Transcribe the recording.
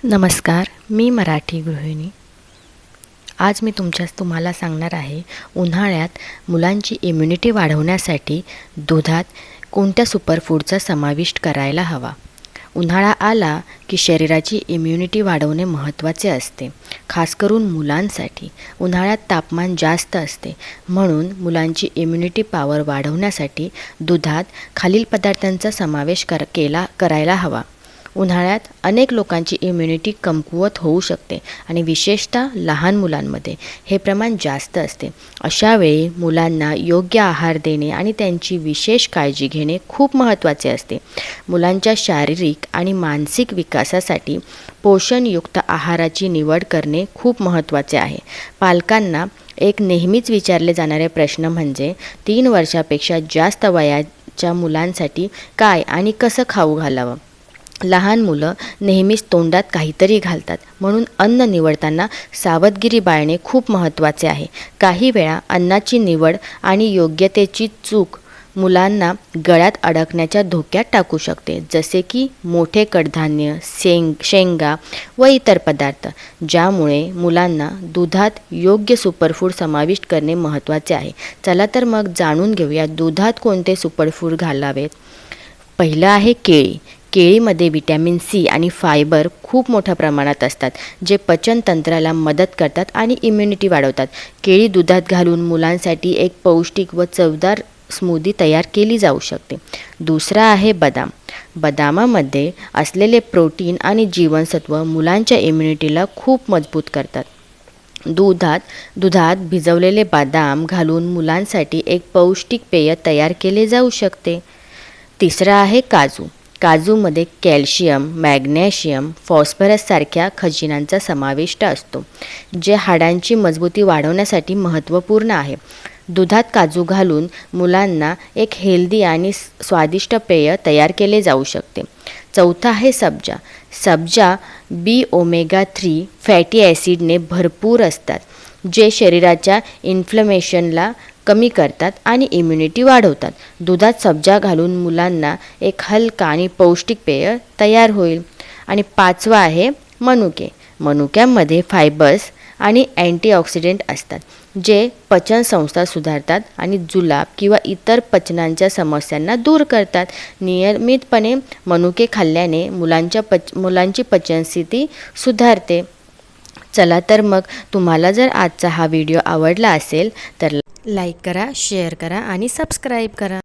नमस्कार, मी मराठी गृहिणी। आज मी तुम्हाला सांगणार आहे उन्हाळ्यात मुलांची इम्युनिटी वाढवण्यासाठी दुधात कोणत्या सुपरफूडचा समाविष्ट करायला हवा। उन्हाळा आला की शरीराची इम्युनिटी वाढवणे महत्त्वाचे असते, खास करून मुलांसाठी। उन्हाळ्यात तापमान जास्त असते, म्हणून मुलांची इम्युनिटी पॉवर वाढवण्यासाठी दुधात खालील पदार्थांचा समावेश करायला हवा। उन्हाळ्यात अनेक लोकांची इम्युनिटी कमकुवत होऊ शकते आणि विशेषतः लहान मुलांमध्ये हे प्रमाण जास्त असते। अशा वेळी मुलांना योग्य आहार देणे आणि त्यांची विशेष काळजी घेणे खूप महत्त्वाचे असते। मुलांच्या शारीरिक आणि मानसिक विकासासाठी पोषणयुक्त आहाराची निवड करणे खूप महत्त्वाचे आहे। पालकांना एक नेहमीच विचारले जाणारे प्रश्न म्हणजे 3 वर्षापेक्षा जास्त वयाच्या मुलांसाठी काय आणि कसं खाऊ घालावं। लहान मुलं नेहमीच तोंडात काहीतरी घालतात, म्हणून अन्न निवडताना सावधगिरी बाळगणे खूप महत्त्वाचे आहे। काही वेळा अन्नाची निवड आणि योग्यतेची चूक मुलांना गळ्यात अडकण्याच्या धोक्यात टाकू शकते, जसे की मोठे कडधान्य, शेंगा व इतर पदार्थ, ज्यामुळे मुलांना दुधात योग्य सुपरफूड समाविष्ट करणे महत्त्वाचे आहे। चला तर मग जाणून घेऊया दुधात कोणते सुपरफूड घालावेत। पहिलं आहे केळी। केळीमध्ये व्हिटॅमिन सी आणि फायबर खूप मोठ्या प्रमाणात असतात, जे पचनतंत्राला मदत करतात आणि इम्युनिटी वाढवतात। केळी दुधात घालून मुलांसाठी एक पौष्टिक व चवदार स्मूदी तयार केली जाऊ शकते। दुसरा आहे बदाम। बदामामध्ये असलेले प्रोटीन आणि जीवनसत्व मुलांच्या इम्युनिटीला खूप मजबूत करतात। दुधात भिजवलेले बदाम घालून मुलांसाठी एक पौष्टिक पेय तयार केले जाऊ शकते। तिसरा आहे काजू। काजूमध्ये कॅल्शियम, मॅग्नेशियम, फॉस्फरस सारख्या खनिजांचा समाविष्ट असतो, जे हाडांची मजबूती वाढवण्यासाठी महत्त्वपूर्ण आहे। दुधात काजू घालून मुलांना एक हेल्दी आणि स्वादिष्ट पेय तयार केले जाऊ शकते। चौथा आहे सब्जा। सब्जा B-ओमेगा-3 फॅटी ॲसिडने भरपूर असतात, जे शरीराच्या इन्फ्लमेशनला कमी करतात आणि इम्युनिटी वाढवतात। दुधात सब्जा घालून मुलांना एक हलका आणि पौष्टिक पेय तयार होईल। आणि पाचवा आहे मनुके। मनुक्यामध्ये फायबर्स आणि अँटीऑक्सिडंट असतात, जे पचनसंस्था सुधारतात आणि जुलाब किंवा इतर पचनाच्या समस्यांना दूर करतात। नियमितपणे मनुके खाल्ल्याने मुलांची पचनस्थिती सुधारते। चला तर मग तुम्हाला जर आजचा हा व्हिडिओ आवडला असेल तर लाईक करा, शेअर करा आणि सबस्क्राईब करा।